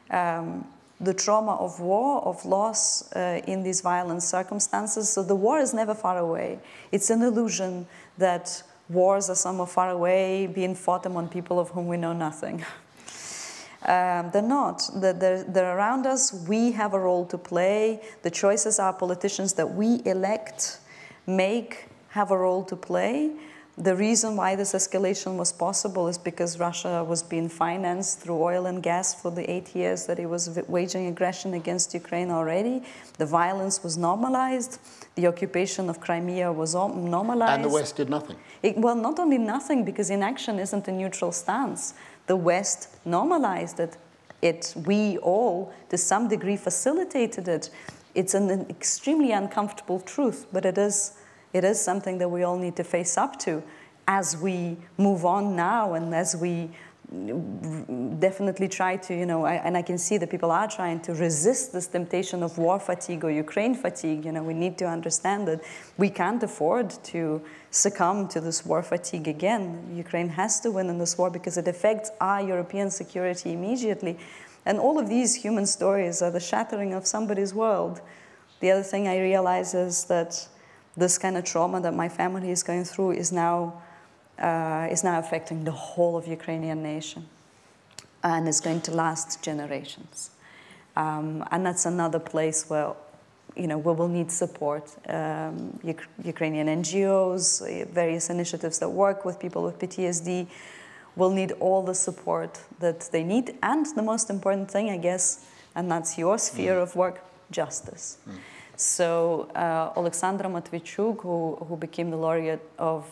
the trauma of war, of loss in these violent circumstances. So the war is never far away. It's an illusion that wars are somewhere far away, being fought among people of whom we know nothing. They're not. They're around us. We have a role to play. The choices our politicians that we elect make have a role to play. The reason why this escalation was possible is because Russia was being financed through oil and gas for the 8 years that it was waging aggression against Ukraine already. The violence was normalized. The occupation of Crimea was normalized. And the West did nothing. Well, not only nothing, because inaction isn't a neutral stance. The West normalized it. We all, to some degree, facilitated it. It's an extremely uncomfortable truth, but it is something that we all need to face up to as we move on now, and as we definitely try to, you know, and I can see that people are trying to resist this temptation of war fatigue or Ukraine fatigue. You know, we need to understand that we can't afford to succumb to this war fatigue again. Ukraine has to win in this war because it affects our European security immediately. And all of these human stories are the shattering of somebody's world. The other thing I realize is that this kind of trauma that my family is going through is now affecting the whole of Ukrainian nation, and is going to last generations. And that's another place where, you know, we will need support. Ukrainian NGOs, various initiatives that work with people with PTSD, will need all the support that they need. And the most important thing, I guess, and that's your sphere of work, justice. So Oleksandra Matviichuk, who became the laureate of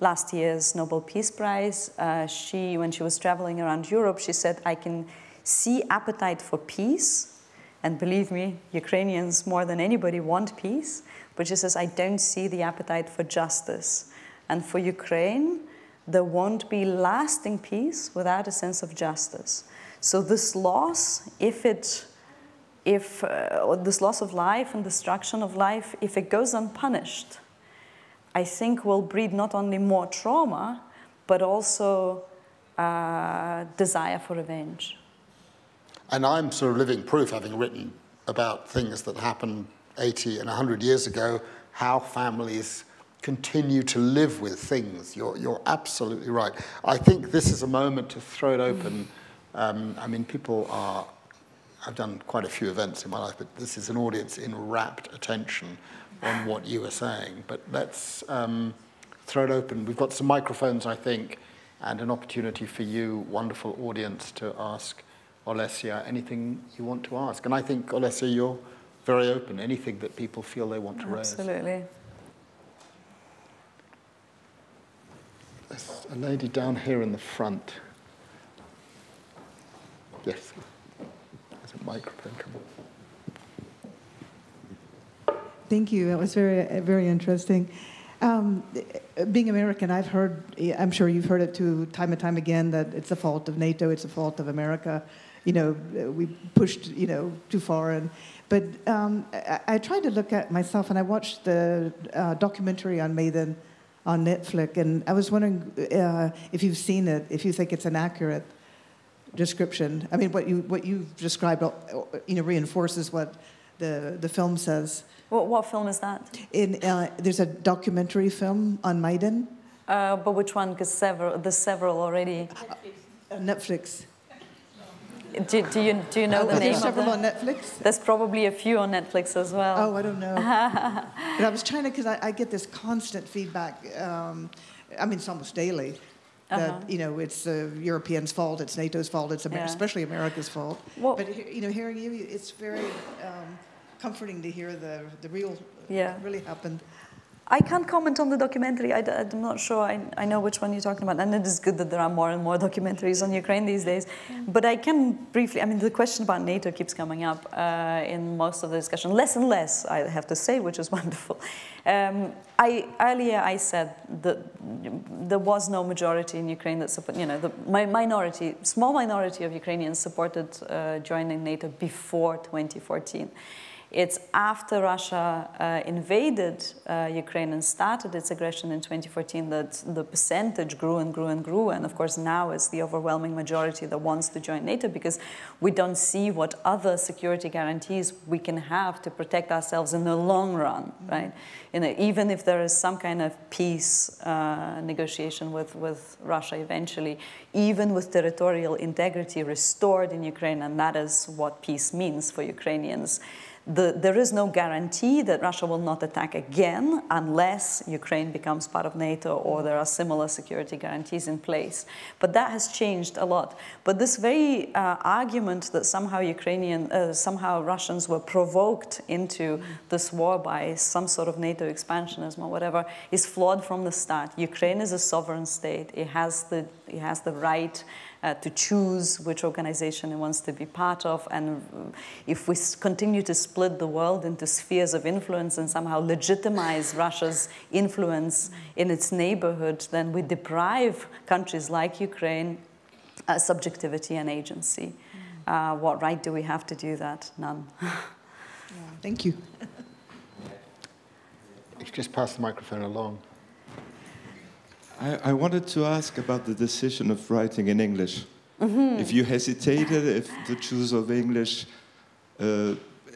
last year's Nobel Peace Prize, when she was traveling around Europe, she said, I can see appetite for peace, and believe me, Ukrainians more than anybody want peace, but she says, I don't see the appetite for justice. And for Ukraine, there won't be lasting peace without a sense of justice. So this loss, this loss of life and destruction of life, if it goes unpunished, I think will breed not only more trauma, but also desire for revenge. And I'm sort of living proof, having written about things that happened 80 and 100 years ago, how families continue to live with things. You're absolutely right. I think this is a moment to throw it open. I mean, I've done quite a few events in my life, but this is an audience in rapt attention on what you were saying. But let's throw it open. We've got some microphones, I think, and an opportunity for you, wonderful audience, to ask Olesya, anything you want to ask. And I think, Olesya, you're very open, anything that people feel they want to raise. Absolutely. There's a lady down here in the front. Yes. There's a microphone coming. Thank you. That was very interesting. Being American, I've heard, I'm sure you've heard it too, time and time again, that it's the fault of NATO, it's the fault of America. You know, we pushed, you know, too far. But I tried to look at myself, and I watched the documentary on Maidan on Netflix, and I was wondering if you've seen it, if you think it's an accurate description. I mean, what you've described, you know, reinforces what the film says. What film is that? There's a documentary film on Maidan. But which one? Because there's several already. Netflix. Do you know the name There's of several them? on Netflix? There's probably a few on Netflix as well. Oh, I don't know. But I was trying to, because I get this constant feedback, I mean, it's almost daily, that, you know, it's Europeans' fault, it's NATO's fault, it's especially America's fault. Well, but, you know, hearing you, it's very comforting to hear the real, what really happened. I can't comment on the documentary. I'm not sure I know which one you're talking about. And it is good that there are more and more documentaries on Ukraine these days. But I can briefly, I mean, the question about NATO keeps coming up in most of the discussion. Less and less, I have to say, which is wonderful. Earlier I said that there was no majority in Ukraine that supported, you know, small minority of Ukrainians supported joining NATO before 2014. It's after Russia invaded Ukraine and started its aggression in 2014 that the percentage grew and grew and grew. And of course, now it's the overwhelming majority that wants to join NATO, because we don't see what other security guarantees we can have to protect ourselves in the long run, right? You know, even if there is some kind of peace negotiation with Russia eventually, even with territorial integrity restored in Ukraine, and that is what peace means for Ukrainians, there is no guarantee that Russia will not attack again unless Ukraine becomes part of NATO or there are similar security guarantees in place. But that has changed a lot. But this very argument that somehow Russians were provoked into this war by some sort of NATO expansionism or whatever is flawed from the start. Ukraine is a sovereign state. It has the right to choose which organization it wants to be part of. And if we continue to split the world into spheres of influence and somehow legitimize Russia's influence in its neighborhood, then we deprive countries like Ukraine subjectivity and agency. What right do we have to do that? None. Thank you. You just pass the microphone along. I wanted to ask about the decision of writing in English. If you hesitated, if the choice of English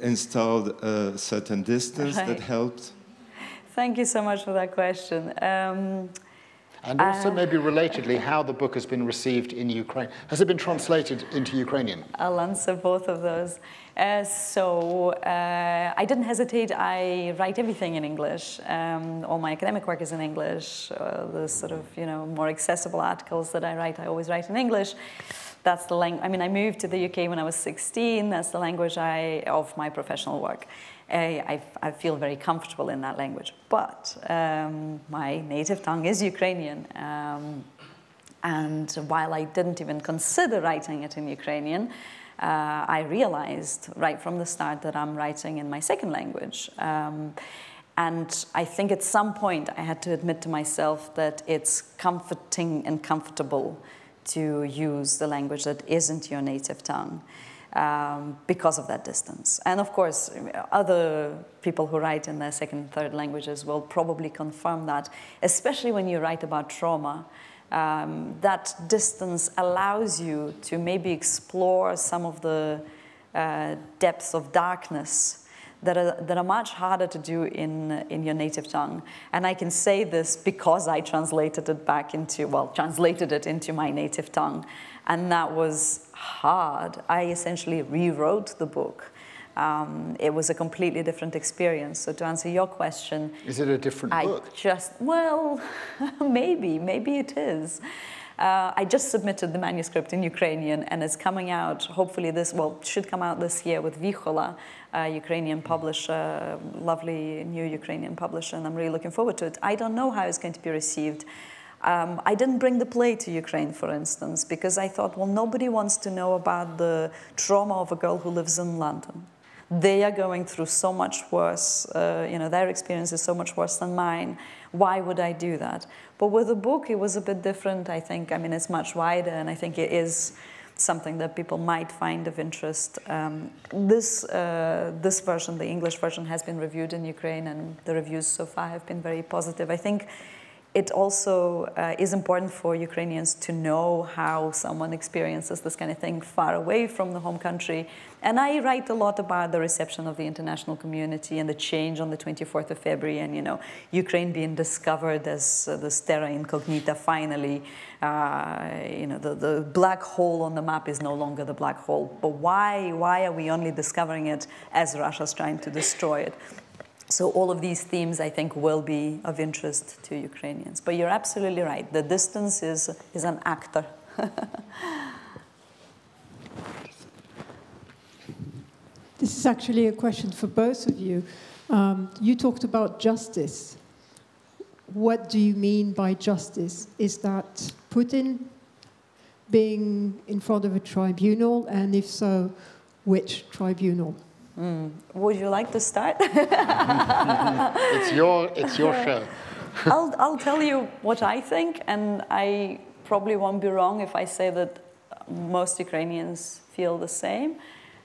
installed a certain distance that helped? Thank you so much for that question. And also maybe relatedly, how the book has been received in Ukraine. Has it been translated into Ukrainian? I'll answer both of those. I didn't hesitate. I write everything in English. All my academic work is in English. The sort of, you know, more accessible articles that I write, I always write in English. That's the language. I mean, I moved to the UK when I was 16. That's the language of my professional work. I feel very comfortable in that language. But my native tongue is Ukrainian. And while I didn't even consider writing it in Ukrainian, I realized right from the start that I'm writing in my second language. And I think at some point I had to admit to myself that it's comforting and comfortable to use the language that isn't your native tongue because of that distance. And of course, other people who write in their second and third languages will probably confirm that, especially when you write about trauma. That distance allows you to maybe explore some of the depths of darkness that are much harder to do in your native tongue. And I can say this because I translated it translated it into my native tongue. And that was hard. I essentially rewrote the book. It was a completely different experience. So to answer your question... Is it a different book? Well, maybe it is. I just submitted the manuscript in Ukrainian, and it's coming out, hopefully should come out this year with Vichola, a Ukrainian publisher, lovely new Ukrainian publisher, and I'm really looking forward to it. I don't know how it's going to be received. I didn't bring the play to Ukraine, for instance, because I thought, well, nobody wants to know about the trauma of a girl who lives in London. They are going through so much worse, their experience is so much worse than mine. Why would I do that? But with the book, it was a bit different, I think. I mean, it's much wider, and I think it is something that people might find of interest. This version, the English version, has been reviewed in Ukraine, and the reviews so far have been very positive. I think it also is important for Ukrainians to know how someone experiences this kind of thing far away from the home country. And I write a lot about the reception of the international community and the change on the 24th of February and, Ukraine being discovered as this terra incognita finally. The black hole on the map is no longer the black hole. But why are we only discovering it as Russia's trying to destroy it? So all of these themes, I think, will be of interest to Ukrainians. But you're absolutely right. The distance is an actor. This is actually a question for both of you. You talked about justice. What do you mean by justice? Is that Putin being in front of a tribunal? And if so, which tribunal? Would you like to start? It's your show. I'll tell you what I think, and I probably won't be wrong if I say that most Ukrainians feel the same,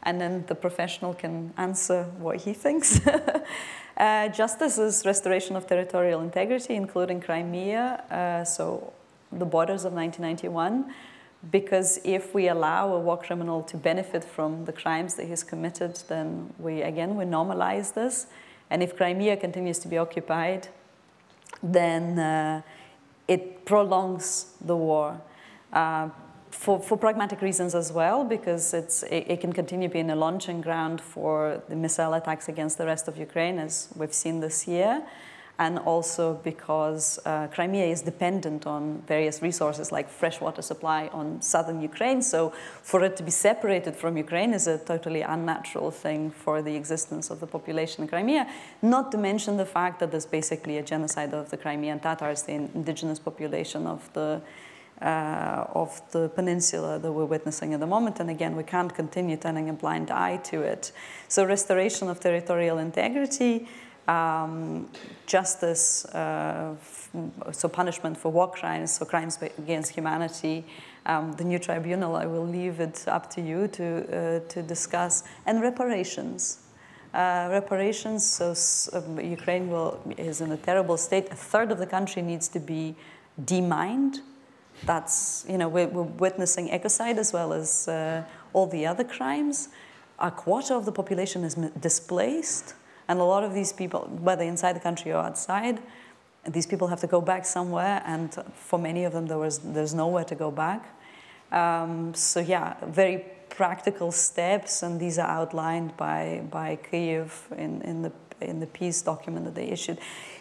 and then the professional can answer what he thinks. Justice is restoration of territorial integrity, including Crimea, so the borders of 1991. Because if we allow a war criminal to benefit from the crimes that he's committed, then we normalize this. And if Crimea continues to be occupied, then it prolongs the war. For pragmatic reasons as well, because it can continue being a launching ground for the missile attacks against the rest of Ukraine, as we've seen this year. And also because Crimea is dependent on various resources like freshwater supply on southern Ukraine. So for it to be separated from Ukraine is a totally unnatural thing for the existence of the population in Crimea, not to mention the fact that there's basically a genocide of the Crimean Tatars, the indigenous population of the peninsula that we're witnessing at the moment. And again, we can't continue turning a blind eye to it. So restoration of territorial integrity, justice, so punishment for war crimes, so crimes against humanity. The new tribunal, I will leave it up to you to discuss. And reparations. Reparations, so Ukraine is in a terrible state. A third of the country needs to be demined. That's, we're witnessing ecocide as well as all the other crimes. A quarter of the population is displaced. And a lot of these people, whether inside the country or outside, these people have to go back somewhere, and for many of them, there's nowhere to go back. So yeah, very practical steps, and these are outlined by Kyiv in the peace document that they issued.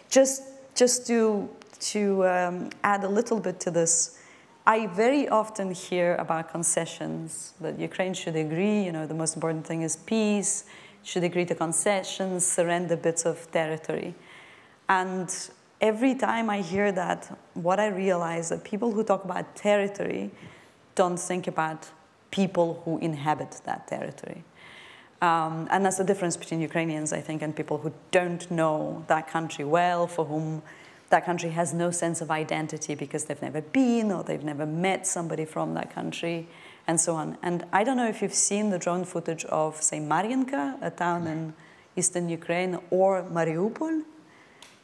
Just to add a little bit to this, I very often hear about concessions, that Ukraine should agree, the most important thing is peace, should agree to concessions, surrender bits of territory. And every time I hear that, what I realize that people who talk about territory don't think about people who inhabit that territory. And that's the difference between Ukrainians, I think, and people who don't know that country well, for whom that country has no sense of identity because they've never been or they've never met somebody from that country, and so on. And I don't know if you've seen the drone footage of, say, Mariinka, a town in eastern Ukraine, or Mariupol.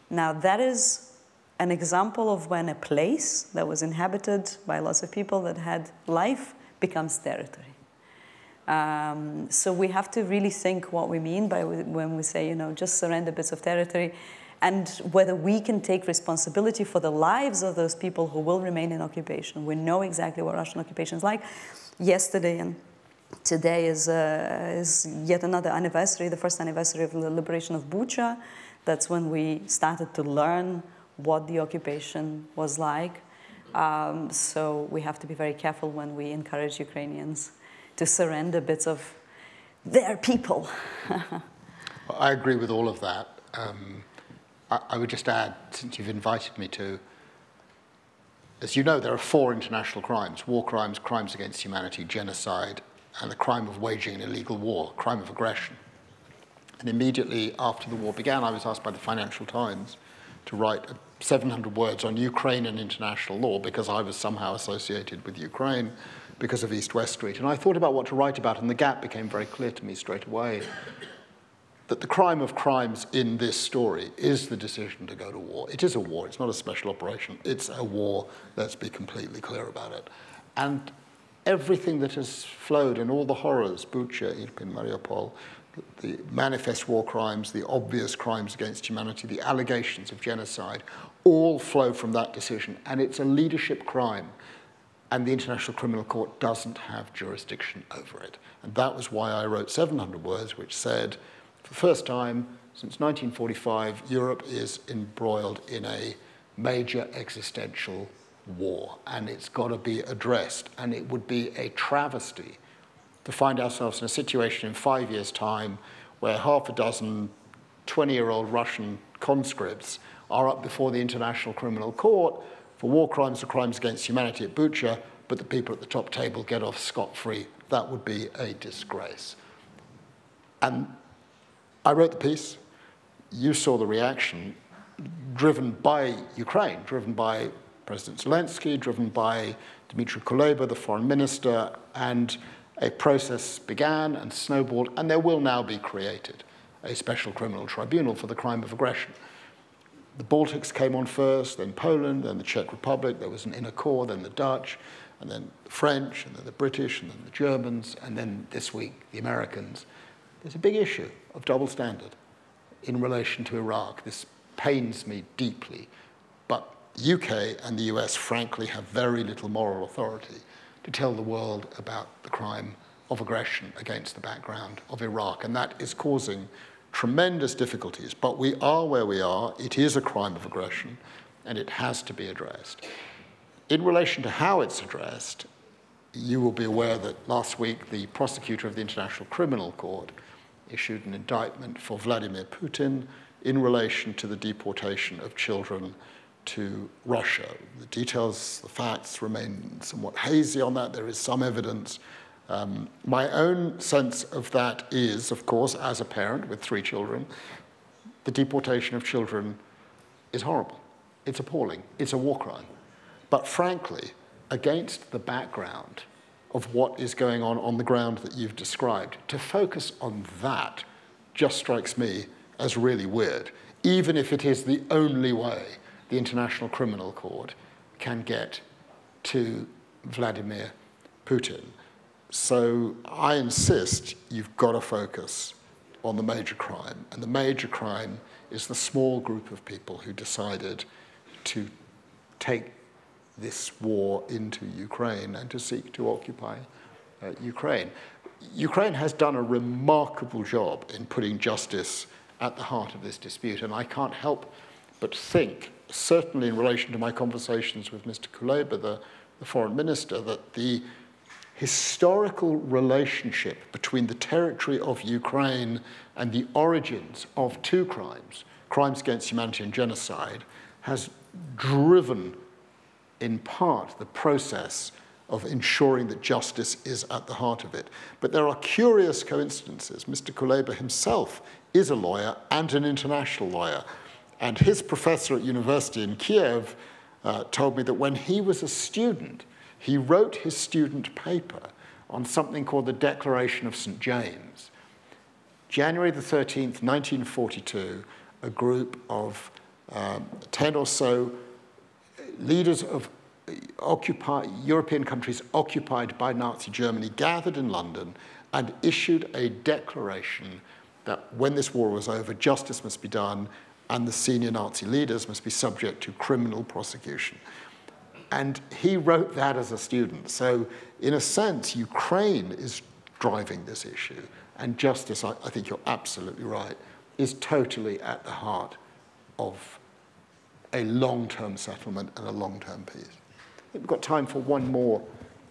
Now, that is an example of when a place that was inhabited by lots of people that had life becomes territory. So we have to really think what we mean by when we say, just surrender bits of territory, and whether we can take responsibility for the lives of those people who will remain in occupation. We know exactly what Russian occupation is like. Yesterday and today is yet another anniversary, the first anniversary of the liberation of Bucha. That's when we started to learn what the occupation was like. So we have to be very careful when we encourage Ukrainians to surrender bits of their people. I agree with all of that. I would just add, since you've invited me to, as you know, there are 4 international crimes: war crimes, crimes against humanity, genocide, and the crime of waging an illegal war, crime of aggression. And immediately after the war began, I was asked by the Financial Times to write 700 words on Ukrainian international law because I was somehow associated with Ukraine because of East-West Street. And I thought about what to write about, and the gap became very clear to me straight away, that the crime of crimes in this story is the decision to go to war. It is a war. It's not a special operation. It's a war. Let's be completely clear about it. And everything that has flowed and all the horrors, Bucha, Irpin, Mariupol, the manifest war crimes, the obvious crimes against humanity, the allegations of genocide, all flow from that decision. And it's a leadership crime. And the International Criminal Court doesn't have jurisdiction over it. And that was why I wrote 700 words, which said, for the first time since 1945, Europe is embroiled in a major existential war. And it's got to be addressed. And it would be a travesty to find ourselves in a situation in 5 years' time where half a dozen 20-year-old Russian conscripts are up before the International Criminal Court for war crimes or crimes against humanity at Bucha, but the people at the top table get off scot-free. That would be a disgrace. And I wrote the piece. You saw the reaction, driven by Ukraine, driven by President Zelensky, driven by Dmitry Kuleba, the foreign minister, and a process began and snowballed, and there will now be created a special criminal tribunal for the crime of aggression. The Baltics came on first, then Poland, then the Czech Republic, there was an inner core, then the Dutch, and then the French, and then the British, and then the Germans, and then this week, the Americans. There's a big issue of double standard in relation to Iraq. This pains me deeply, but UK and the US, frankly, have very little moral authority to tell the world about the crime of aggression against the background of Iraq, and that is causing tremendous difficulties. But we are where we are. It is a crime of aggression, and it has to be addressed. In relation to how it's addressed, you will be aware that last week the prosecutor of the International Criminal Court issued an indictment for Vladimir Putin in relation to the deportation of children to Russia. The details, the facts remain somewhat hazy on that. There is some evidence. My own sense of that is, of course, as a parent with 3 children, the deportation of children is horrible. It's appalling. It's a war crime. But frankly, against the background of what is going on the ground that you've described, to focus on that just strikes me as really weird, even if it is the only way the International Criminal Court can get to Vladimir Putin. So I insist you've got to focus on the major crime. And the major crime is the small group of people who decided to take this war into Ukraine and to seek to occupy Ukraine. Ukraine has done a remarkable job in putting justice at the heart of this dispute. And I can't help but think, certainly in relation to my conversations with Mr. Kuleba, the foreign minister, that the historical relationship between the territory of Ukraine and the origins of 2 crimes, crimes against humanity and genocide, has driven in part the process of ensuring that justice is at the heart of it. But there are curious coincidences. Mr. Kuleba himself is a lawyer and an international lawyer. And his professor at university in Kiev told me that when he was a student, he wrote his student paper on something called the Declaration of St. James. January the 13th, 1942, a group of 10 or so leaders of European countries occupied by Nazi Germany gathered in London and issued a declaration that when this war was over, justice must be done and the senior Nazi leaders must be subject to criminal prosecution. And he wrote that as a student. So in a sense, Ukraine is driving this issue. And justice, I think you're absolutely right, is totally at the heart of a long-term settlement and a long-term peace. think we've got time for one more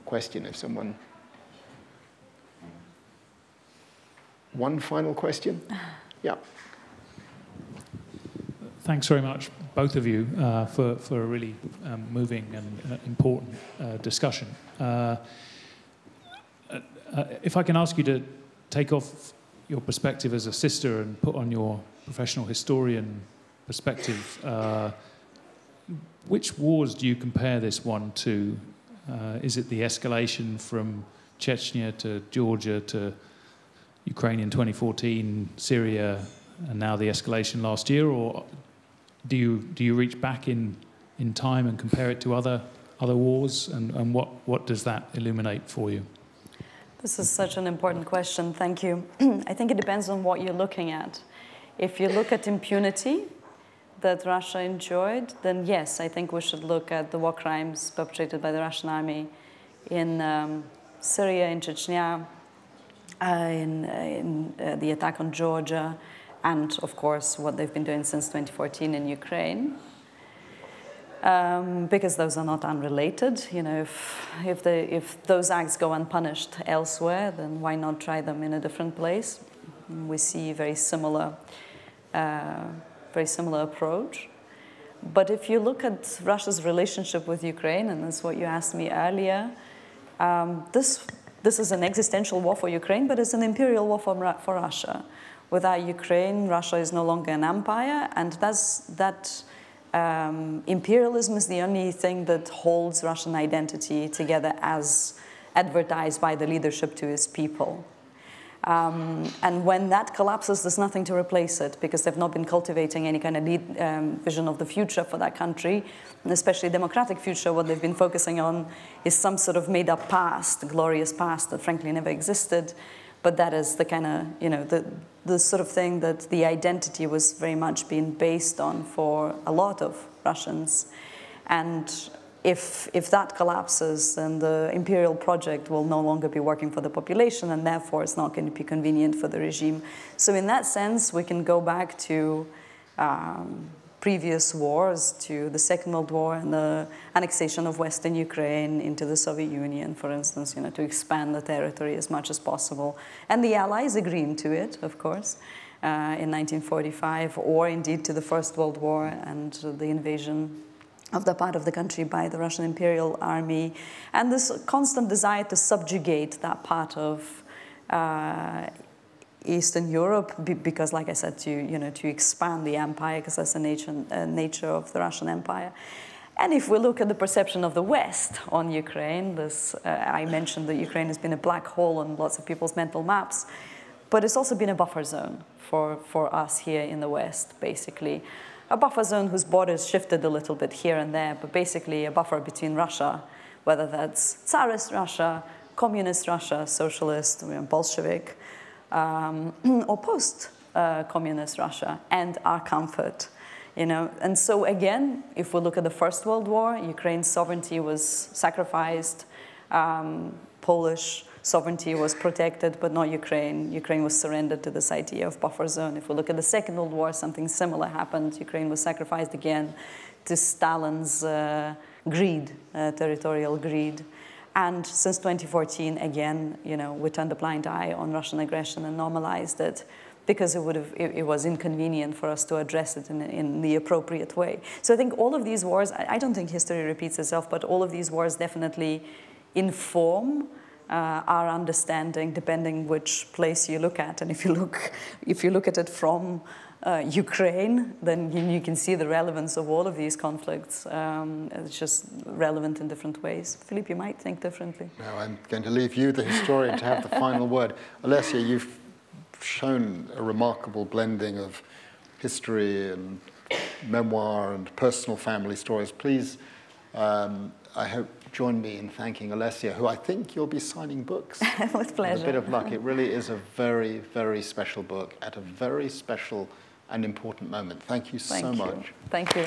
question, if someone... One final question? Yeah. Thanks very much, both of you, for a really moving and important discussion. If I can ask you to take off your perspective as a sister and put on your professional historian perspective, which wars do you compare this one to? Is it the escalation from Chechnya to Georgia to Ukraine in 2014, Syria, and now the escalation last year, or do you reach back in time and compare it to other wars, and what does that illuminate for you? This is such an important question. Thank you. I think it depends on what you're looking at. If you look at impunity that Russia enjoyed, then yes, I think we should look at the war crimes perpetrated by the Russian army in Syria, in Chechnya, in the attack on Georgia, and of course what they've been doing since 2014 in Ukraine, because those are not unrelated. You know, if those acts go unpunished elsewhere, then why not try them in a different place? We see very similar approach. But if you look at Russia's relationship with Ukraine, and that's what you asked me earlier, this is an existential war for Ukraine, but it's an imperial war for Russia. Without Ukraine, Russia is no longer an empire, and that imperialism is the only thing that holds Russian identity together as advertised by the leadership to its people. And when that collapses, there's nothing to replace it, because they've not been cultivating any kind of vision of the future for that country, and especially democratic future. What they've been focusing on is some sort of made-up past, glorious past that frankly never existed. But that is the kind of, you know, the sort of thing that the identity was very much being based on for a lot of Russians. And if that collapses, then the imperial project will no longer be working for the population, and therefore it's not going to be convenient for the regime. So in that sense, we can go back to previous wars, to the Second World War and the annexation of Western Ukraine into the Soviet Union, for instance, you know, to expand the territory as much as possible. And the Allies agreeing to it, of course, in 1945, or indeed to the First World War and the invasion of that part of the country by the Russian Imperial Army, and this constant desire to subjugate that part of Eastern Europe, because, like I said, to expand the empire, because that's the nature of the Russian Empire. And if we look at the perception of the West on Ukraine, I mentioned that Ukraine has been a black hole on lots of people's mental maps, but it's also been a buffer zone for us here in the West, basically. A buffer zone whose borders shifted a little bit here and there, but basically a buffer between Russia, whether that's Tsarist Russia, Communist Russia, Socialist, Bolshevik, or post-communist Russia, and our comfort, you know. And so again, if we look at the First World War, Ukraine's sovereignty was sacrificed, Polish sovereignty was protected, but not Ukraine. Ukraine was surrendered to this idea of buffer zone. If we look at the Second World War, something similar happened. Ukraine was sacrificed again to Stalin's greed, territorial greed. And since 2014, again, you know, we turned a blind eye on Russian aggression and normalized it, because it was inconvenient for us to address it in the appropriate way. So I think all of these wars, I don't think history repeats itself, but all of these wars definitely inform our understanding, depending which place you look at. And if you look at it from Ukraine, then you can see the relevance of all of these conflicts. It's just relevant in different ways. Philippe, you might think differently. Now I'm going to leave you, the historian, to have the final word. Olesya, you've shown a remarkable blending of history and memoir and personal family stories. Please, I hope, join me in thanking Olesya, who I think you'll be signing books. With pleasure. With a bit of luck. It really is a very, very special book at a very special and important moment. Thank you so much. Thank you.